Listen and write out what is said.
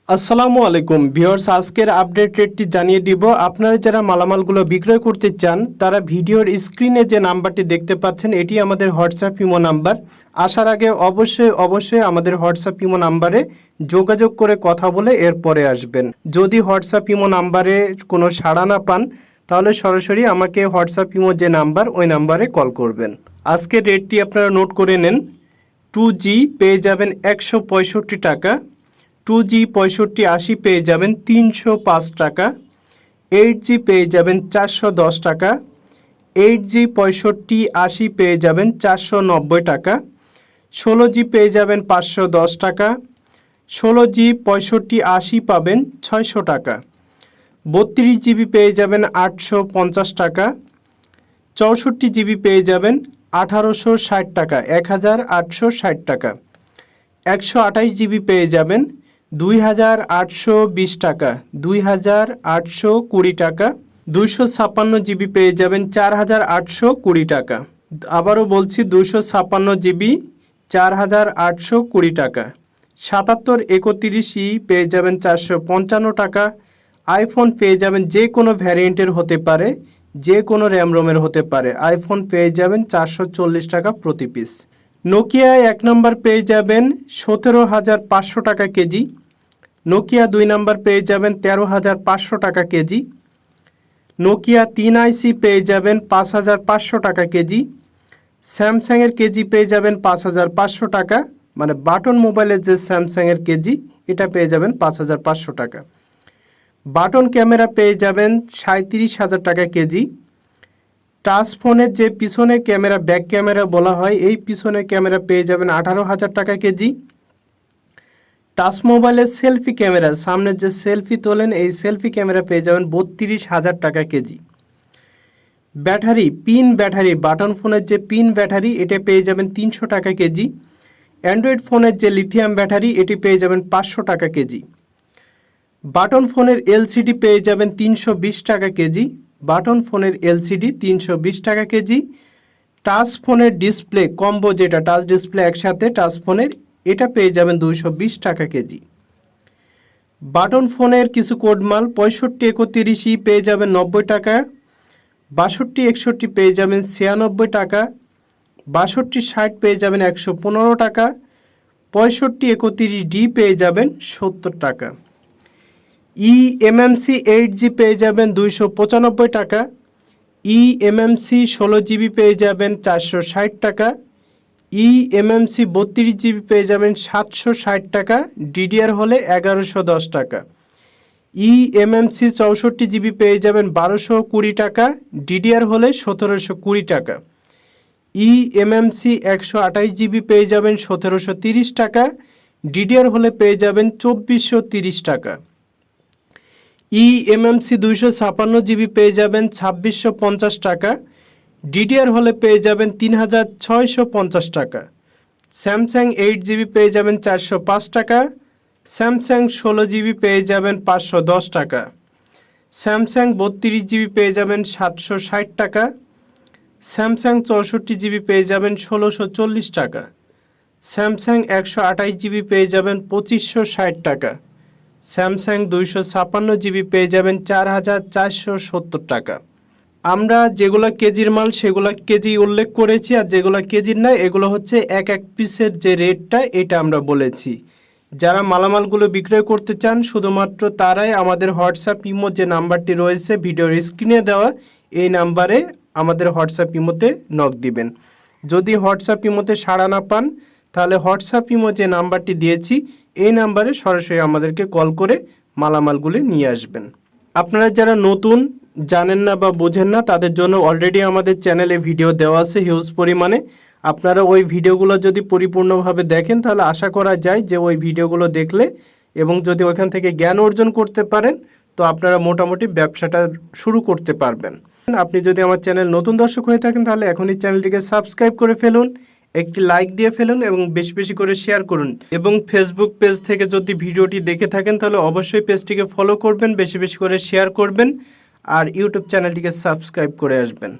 আসসালামু আলাইকুম ভিউয়ার্স, আজকের আপডেট রেটটি জানিয়ে দিব। আপনারা যারা মালামালগুলো বিক্রয় করতে চান তারা ভিডিওর স্ক্রিনে যে নাম্বারটি দেখতে পাচ্ছেন এটি আমাদের হোয়াটসঅ্যাপ ইমো নাম্বার। আসার আগে অবশ্যই আমাদের হোয়াটসঅ্যাপ ইমো নাম্বারে যোগাযোগ করে কথা বলে এরপরে আসবেন। যদি হোয়াটসঅ্যাপ ইমো নাম্বারে কোনো সাড়া না পান তাহলে সরাসরি আমাকে হোয়াটসঅ্যাপ ইমো যে নাম্বার ওই নাম্বারে কল করবেন। আজকের রেটটি আপনারা নোট করে নেন। 2G পেয়ে যাবেন 165 টাকা, 2G 6580 পেয়ে যাবেন 305 টাকা, 8G পেয়ে যাবেন 410 টাকা, 8G 6580 পেয়ে যাবেন 490 টাকা, 16G পেয়ে যাবেন 510 টাকা, 16G 6580 পাবেন 600 টাকা, 32GB পেয়ে যাবেন 850 টাকা, 64GB পেয়ে যাবেন 1860 টাকা 1860 টাকা, 128GB পেয়ে যাবেন 2820 টাকা 2820 টাকা, 256GB পেয়ে যাবেন 4820 টাকা। আবারও বলছি 256GB 4820 টাকা। 7731E পেয়ে যাবেন 455 টাকা। আইফোন পেয়ে যাবেন যে কোনো ভ্যারিয়েন্টের হতে পারে, যে কোনো র্যাম রোমের হতে পারে। আইফোন পেয়ে যাবেন 440 টাকা প্রতি পিস। নোকিয়ায় 1 নম্বর পেয়ে যাবেন 17,500 টাকা কেজি, নোকিয়া 2 নম্বর পেয়ে যাবেন 13,500 টাকা কেজি, নোকিয়া 3IC পেয়ে যাবেন 5,500 টাকা কেজি, স্যামসাংয়ের কেজি পেয়ে যাবেন 5,500 টাকা, মানে বাটন মোবাইলের যে স্যামসাংয়ের কেজি এটা পেয়ে যাবেন 5,500 টাকা। বাটন ক্যামেরা পেয়ে যাবেন 37,000 টাকা কেজি। টাচ ফোনের যে পিছনের ক্যামেরা, ব্যাক ক্যামেরা বলা হয়, এই পিছনের ক্যামেরা পেয়ে যাবেন 18,000 টাকা কেজি। টাচ মোবাইলের সেলফি ক্যামেরা, সামনের যে সেলফি তোলেন এই সেলফি ক্যামেরা পেয়ে যাবেন 32,000 টাকা KG. Battery, pin battery, button ফোনের যে পিন ব্যাটারি এটা পেয়ে যাবেন 300 টাকা কেজি। অ্যান্ড্রয়েড ফোনের যে লিথিয়াম ব্যাটারি এটি পেয়ে যাবেন 500 টাকা কেজি। বাটন ফোনের এলসিডি পেয়ে যাবেন 320 টাকা কেজি, বাটন ফোনের এলসিডি 320 টাকা কেজি। টাচ ফোনের ডিসপ্লে কম্বো, যেটা টাচ ডিসপ্লে একসাথে টাচ ফোনের, এটা পেয়ে যাবেন 220 টাকা কেজি। বাটন ফোনের কিছু কোডমাল 6531E পেয়ে যাবেন 90 টাকা, 6261 পেয়ে যাবেন 96 টাকা, 6260 পেয়ে যাবেন 115 টাকা, 6531D পেয়ে যাবেন 70 টাকা। eMMC 8G পেয়ে যাবেন 295 টাকা, eMMC 16GB পেয়ে যাবেন 460 টাকা, eMMC 32GB পেয়ে যাবেন 760 টাকা, DDR হলে 1110 টাকা, eMMC 64GB পেয়ে যাবেন 1220 টাকা, DDR হলে 1720 টাকা, eMMC 128GB পেয়ে যাবেন 1730 টাকা, DDR হলে পেয়ে যাবেন 2430 টাকা, eMMC 256GB পেয়ে যাবেন 2650 টাকা, DDR হলে পেয়ে যাবেন 3650 টাকা। স্যামসাং 8GB পেয়ে যাবেন 405 টাকা, স্যামসাং 16GB পেয়ে যাবেন 510 টাকা, স্যামসাং 32GB পেয়ে যাবেন 760 টাকা, স্যামসাং 64GB পেয়ে যাবেন 1640 টাকা, স্যামসাং 128GB পেয়ে যাবেন 2560 টাকা, স্যামসাং 256GB পেয়ে যাবেন 4470 টাকা। আমরা যেগুলো কেজির মাল সেগুলো কেজি উল্লেখ করেছি, আর যেগুলো কেজির না এগুলো হচ্ছে এক এক পিসের যে রেটটা এটা আমরা বলেছি। যারা মালামালগুলো বিক্রয় করতে চান শুধুমাত্র তারাই আমাদের হোয়াটসঅ্যাপ ইমো যে নাম্বারটি রয়েছে ভিডিওর স্ক্রিনে দেওয়া, এই নাম্বারে আমাদের হোয়াটসঅ্যাপ ইমোতে নক দিবেন। যদি হোয়াটসঅ্যাপ ইমোতে সাড়া না পান তাহলে হোয়াটসঅ্যাপ ইমো যে নাম্বারটি দিয়েছি এই নাম্বারে সরাসরি আমাদেরকে কল করে মালামালগুলি নিয়ে আসবেন। আপনারা যারা নতুন, জানেন না বা বোঝেন না তাদের জন্য অলরেডি আমাদের চ্যানেলে ভিডিও দেওয়া আছে হিউজ পরিমাণে। আপনারা ওই ভিডিওগুলো যদি পরিপূর্ণভাবে দেখেন তাহলে আশা করা যায় যে ওই ভিডিওগুলো দেখলে এবং যদি ওইখান থেকে জ্ঞান অর্জন করতে পারেন তো আপনারা মোটামুটি ব্যবসাটা শুরু করতে পারবেন। আপনি যদি আমার চ্যানেল নতুন দর্শক হয়ে থাকেন তাহলে এখনই চ্যানেলটিকে সাবস্ক্রাইব করে ফেলুন, একটি লাইক দিয়ে ফেলুন এবং বেশি বেশি করে শেয়ার করুন। এবং ফেসবুক পেজ থেকে যদি ভিডিওটি দেখে থাকেন তাহলে অবশ্যই পেজটিকে ফলো করবেন, বেশি বেশি করে শেয়ার করবেন আর ইউটিউব চ্যানেলটিকে সাবস্ক্রাইব করে আসবেন।